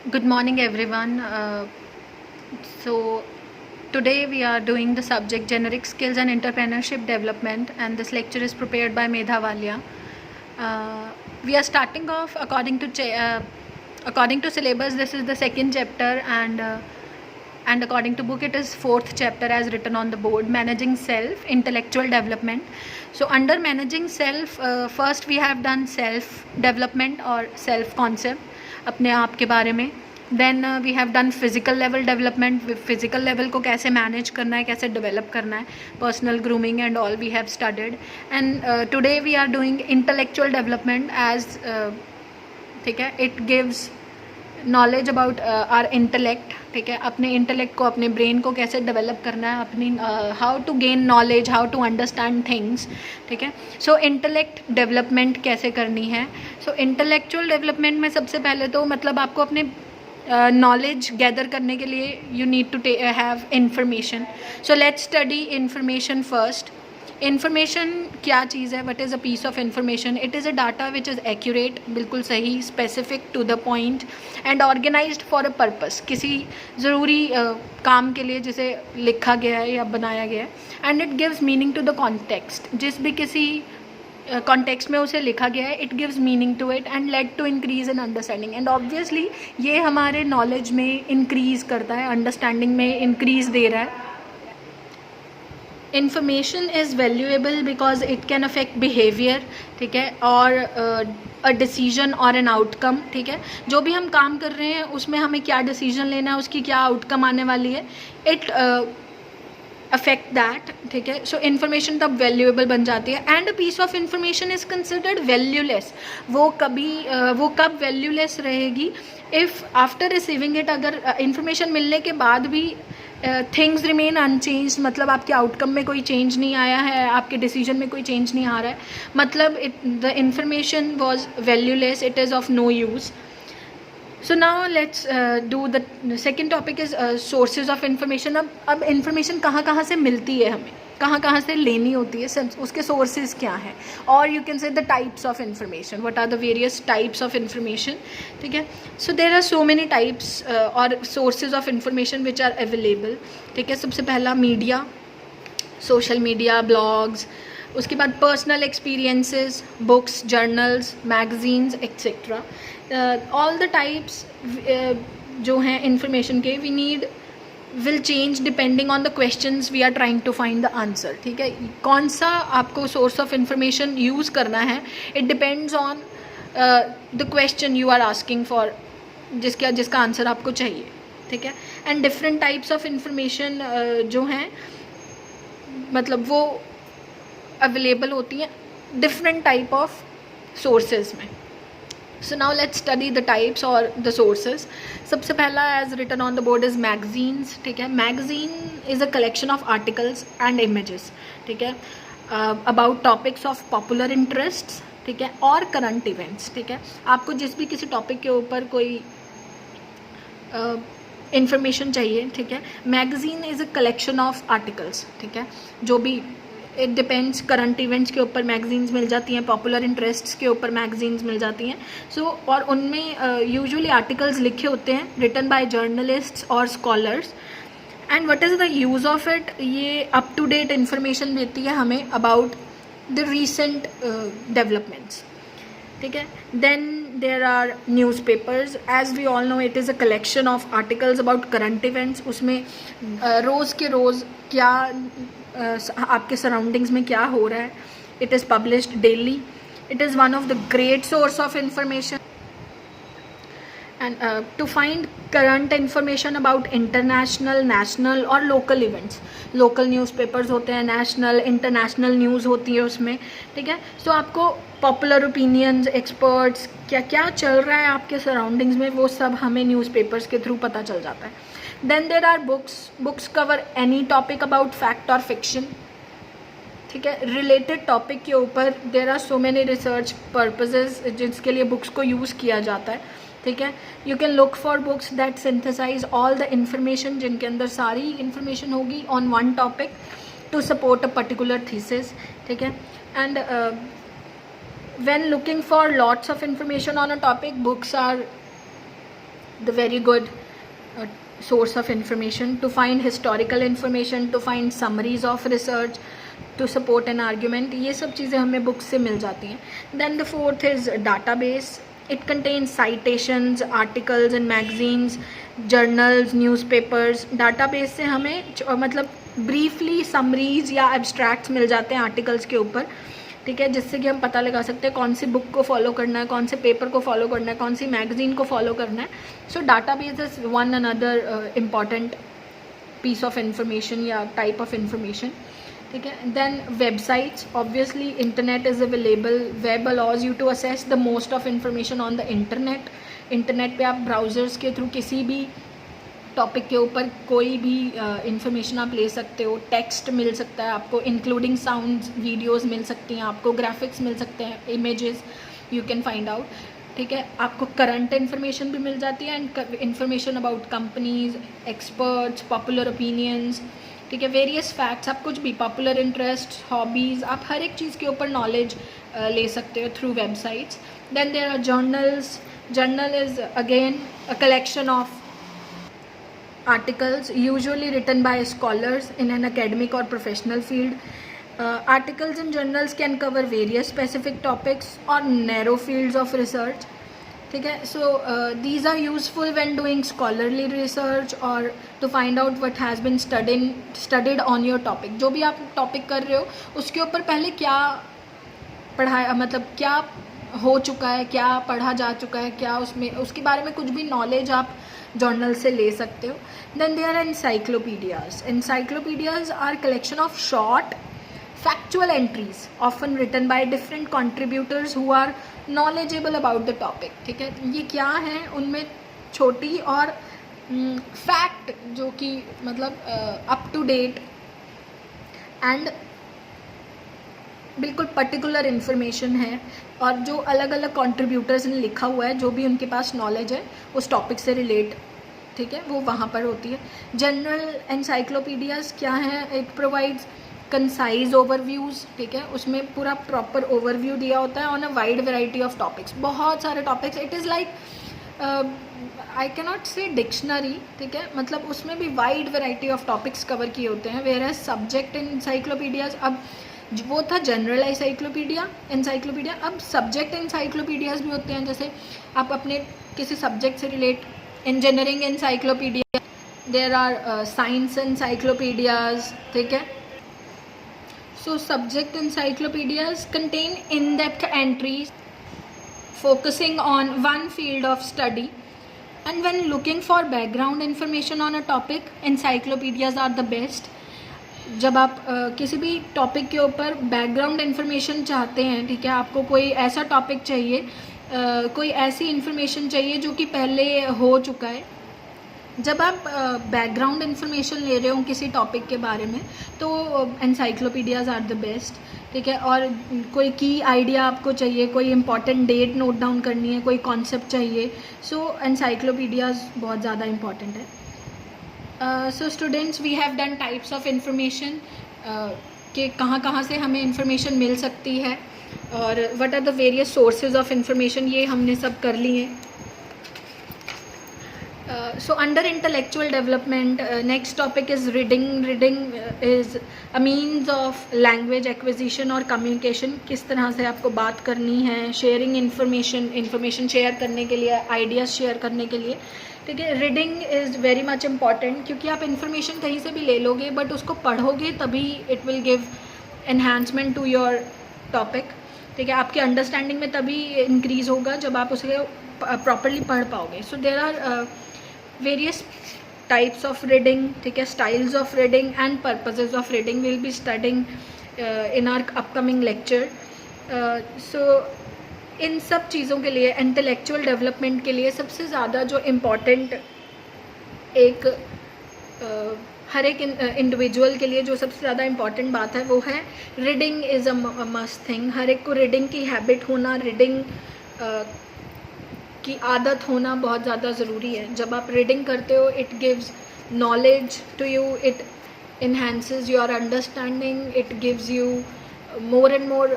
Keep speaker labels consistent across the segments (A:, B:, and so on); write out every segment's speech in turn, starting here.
A: Good morning, everyone. So, today we are doing the subject Generic Skills and Entrepreneurship Development, and this lecture is prepared by Medha Walia. We are starting off according to syllabus. This is the second chapter, and according to book, it is fourth chapter as written on the board. Managing Self, Intellectual Development. So, under managing self, first we have done self development or self concept. अपने आप के बारे में. Then we have done physical level development. Physical level को कैसे manage करना है, कैसे डेवलप करना है, personal grooming and all we have studied. And today we are doing intellectual development as, ठीक है, it gives knowledge about our intellect. ठीक है, अपने इंटेलेक्ट को, अपने ब्रेन को कैसे डेवलप करना है, अपनी how to gain knowledge, how to understand things. ठीक है, सो इंटेलेक्ट डेवलपमेंट कैसे करनी है. सो इंटेलेक्चुअल डेवलपमेंट में सबसे पहले तो मतलब आपको अपने नॉलेज गैदर करने के लिए you need to have information. So let's study information first. Information क्या चीज़ है? What is a piece of information? It is a data which is accurate, बिल्कुल सही, specific, to the point and organised for a purpose. किसी ज़रूरी काम के लिए जिसे लिखा गया है या बनाया गया है. And it gives meaning to the context. जिस भी किसी कॉन्टेक्स्ट में उसे लिखा गया है, it gives meaning to it and lead to increase in understanding. And obviously ये हमारे नॉलेज में इंक्रीज़ करता है, अंडरस्टैंडिंग में इंक्रीज़ दे रहा है. Information is valuable because it can affect behaviour. ठीक है, और अ डिसीजन और एन आउटकम. ठीक है, जो भी हम काम कर रहे हैं उसमें हमें क्या डिसीजन लेना है, उसकी क्या आउटकम आने वाली है, इट अफेक्ट दैट. ठीक है, सो इन्फॉर्मेशन तब वैल्यूएबल बन जाती है. And a piece of information is considered valueless. वो कब वैल्यूलेस रहेगी? इफ़ आफ्टर रिसीविंग इट, अगर इन्फॉर्मेशन मिलने के बाद भी थिंग्स रिमेन अनचेंज, मतलब आपके आउटकम में कोई चेंज नहीं आया है, आपके डिसीजन में कोई चेंज नहीं आ रहा है, मतलब the information was valueless, it is of no use. So now let's do the second topic is sources of information. अब इन्फॉर्मेशन कहाँ से मिलती है, हमें कहाँ से लेनी होती है, उसके सोर्सेज क्या हैं, और you can say the types of information. What are the various types of information. ठीक है, so there are so many types और sources of information which are available. ठीक है, सबसे पहला मीडिया, सोशल मीडिया, ब्लॉग्स. उसके बाद personal experiences, books, journals, magazines etcetera. All the types जो हैं इन्फॉर्मेशन के, we need will change depending on the questions we are trying to find the answer. ठीक है, कौन सा आपको सोर्स ऑफ इन्फॉर्मेशन यूज़ करना है, it depends on the question you are asking for, जिसका आंसर आपको चाहिए. ठीक है, and different types of information जो हैं, मतलब वो अवेलेबल होती हैं डिफरेंट टाइप ऑफ सोर्सेज में. So now let's study the types और द सोर्सेज. सबसे पहला as written on the board is magazines. ठीक है, magazine is a collection of articles and images. ठीक है, about topics of popular interests. ठीक है, और करंट इवेंट्स. ठीक है, आपको जिस भी किसी टॉपिक के ऊपर कोई इंफॉर्मेशन चाहिए. ठीक है, magazine is a collection of articles. ठीक है, जो भी इट डिपेंड्स, करंट इवेंट्स के ऊपर मैगजीन्स मिल जाती हैं, पॉपुलर इंटरेस्ट्स के ऊपर मैगजीन्स मिल जाती हैं. सो और उनमें यूजुअली आर्टिकल्स लिखे होते हैं रिटन बाय जर्नलिस्ट्स और scholars. And what is the use of it? ये अप टू डेट इन्फॉर्मेशन देती है हमें अबाउट द रीसेंट डेवलपमेंट्स. ठीक है, then there are newspapers. As we all know, it is a collection of articles about current events. उसमें रोज़ के रोज़ क्या आपके सराउंडिंग्स में क्या हो रहा है, it is published daily. It is one of the great source of information. And to find current information about international, national और लोकल इवेंट्स. लोकल न्यूज़पेपर्स होते हैं, नेशनल, इंटरनेशनल न्यूज़ होती है उसमें. ठीक है, सो आपको पॉपुलर ओपिनियंस, एक्सपर्ट्स, क्या क्या चल रहा है आपके सराउंडिंग्स में, वो सब हमें न्यूज़पेपर्स के थ्रू पता चल जाता है. Then there are books. Books cover any topic about fact और फिक्शन. ठीक है, रिलेटेड टॉपिक के ऊपर there are so many research purposes जिसके लिए बुक्स को यूज़ किया जाता है. ठीक है, you can look for books that synthesise all the information, जिनके अंदर सारी इन्फॉर्मेशन होगी on one topic to support a particular thesis. ठीक है, and when looking for lots of information on a topic, books are the very good source of information, to find historical information, to find summaries of research, to support an argument. ये सब चीज़ें हमें books से मिल जाती हैं. Then the fourth is database. It contains citations, articles in magazines, journals, newspapers. Database से हमें मतलब briefly summaries या abstracts मिल जाते हैं articles के ऊपर, ठीक है, जिससे कि हम पता लगा सकते हैं कौन सी बुक को फॉलो करना है, कौन से पेपर को फॉलो करना है, कौन सी मैगजीन को फॉलो करना है. So database is one another important piece of information या टाइप ऑफ इंफॉर्मेशन, ठीक है. Then websites, obviously internet is available. Web allows you to access the most of information on the internet. Internet पे आप browsers के through किसी भी topic के ऊपर कोई भी इंफॉर्मेशन आप ले सकते हो. टेक्स्ट मिल सकता है आपको, इंक्लूडिंग साउंड्स, वीडियोस मिल सकती हैं आपको, ग्राफिक्स मिल सकते हैं, images you can find out, ठीक है. आपको करंट इन्फॉर्मेशन भी मिल जाती है and information about companies, experts, popular opinions, ठीक है, वेरियस फैक्ट्स. आप कुछ भी पॉपुलर इंटरेस्ट, हॉबीज़, आप हर एक चीज़ के ऊपर नॉलेज ले सकते हो through websites. Then there are journals. Journal is again a collection of articles usually written by scholars in an academic or professional field. Articles in journals can cover various specific topics or narrow fields of research, ठीक है. So these are useful when doing scholarly research or to find out what has been studied on your topic. जो भी आप topic कर रहे हो उसके ऊपर पहले क्या पढ़ाया, मतलब क्या हो चुका है, क्या पढ़ा जा चुका है, क्या उसमें उसके बारे में कुछ भी नॉलेज आप जर्नल से ले सकते हो. Then there are encyclopedias. Encyclopedias are collection of short factual entries often written by different contributors who are knowledgeable about the topic, ठीक है. ये क्या है, उनमें छोटी और फैक्ट जो कि मतलब अप टू डेट एंड बिल्कुल पर्टिकुलर इन्फॉर्मेशन है, और जो अलग अलग कंट्रीब्यूटर्स ने लिखा हुआ है, जो भी उनके पास नॉलेज है उस टॉपिक से रिलेट, ठीक है, वो वहाँ पर होती है. जनरल एनसाइक्लोपीडियाज़ क्या है, इट प्रोवाइड्स कंसाइज ओवरव्यूज़, ठीक है, उसमें पूरा प्रॉपर ओवरव्यू दिया होता है on a wide variety of topics, बहुत सारे topics. It is like I can not से डिक्शनरी, ठीक है, मतलब उसमें भी wide variety of topics cover किए होते हैं. वेयर एज सब्जेक्ट एनसाइक्लोपीडियाज़, अब वो था जनरल एनसाइक्लोपीडिया. अब सब्जेक्ट एनसाइक्लोपीडियाज़ भी होते हैं, जैसे आप अपने किसी सब्जेक्ट से relate, engineering encyclopedia, there are science encyclopedias, ठीक है. So subject encyclopedias contain in depth entries focusing on one field of study, and when looking for background information on a topic, encyclopedias are the best. जब आप किसी भी topic के ऊपर background information चाहते हैं, ठीक है, आपको कोई ऐसा टॉपिक चाहिए, कोई ऐसी इन्फॉर्मेशन चाहिए जो कि पहले हो चुका है. जब आप बैकग्राउंड इन्फॉर्मेशन ले रहे हो किसी टॉपिक के बारे में, तो एनसाइक्लोपीडियाज आर द बेस्ट, ठीक है. और कोई की आइडिया आपको चाहिए, कोई इंपॉर्टेंट डेट नोट डाउन करनी है, कोई कॉन्सेप्ट चाहिए, सो एनसाइक्लोपीडियाज बहुत ज़्यादा इंपॉर्टेंट है. So students, we have done types of information, कि कहाँ से हमें इंफॉर्मेशन मिल सकती है और what are the various sources of information, ये हमने सब कर लिए हैं. So under intellectual development, next topic is reading. Reading is a means of language acquisition और communication. किस तरह से आपको बात करनी है, sharing information share करने के लिए, ideas share करने के लिए, ठीक है. Reading is very much important, क्योंकि आप इन्फॉर्मेशन कहीं से भी ले लोगे, बट उसको पढ़ोगे तभी it will give enhancement to your topic, ठीक है. आपके अंडरस्टैंडिंग में तभी इंक्रीज़ होगा जब आप उसे प्रॉपरली पढ़ पाओगे. So there are various types of reading, ठीक है, styles of reading and purposes of reading we'll be studying in our upcoming lecture. So इन सब चीज़ों के लिए, इंटेलेक्चुअल डेवलपमेंट के लिए सबसे ज़्यादा जो इम्पॉर्टेंट एक हर एक इंडिविजुअल के लिए जो सबसे ज़्यादा इम्पॉर्टेंट बात है वो है reading is a must thing. हर एक को रीडिंग की हैबिट होना, रीडिंग की आदत होना बहुत ज़्यादा ज़रूरी है. जब आप रीडिंग करते हो, it gives knowledge to you, it enhances your understanding, it gives you more and more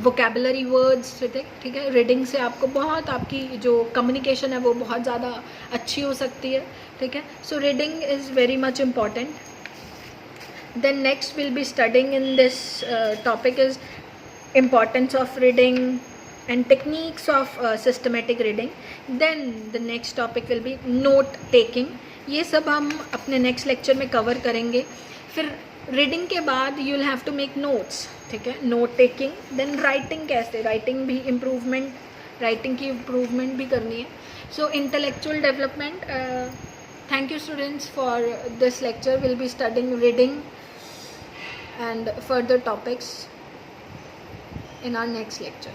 A: vocabulary words, ठीक है। रीडिंग से आपको बहुत, आपकी जो कम्युनिकेशन है वो बहुत ज़्यादा अच्छी हो सकती है, ठीक है। So reading is very much important. Then next we'll be studying in this topic is importance of reading and techniques of systematic reading. Then the next topic will be note taking. ये सब हम अपने next lecture में cover करेंगे. फिर reading के बाद you will have to make notes, ठीक है, नोट टेकिंग. देन राइटिंग, कैसे राइटिंग भी इम्प्रूवमेंट, राइटिंग की इम्प्रूवमेंट भी करनी है. So intellectual development. Thank you students for this lecture. We'll be studying reading and further topics in our next lecture.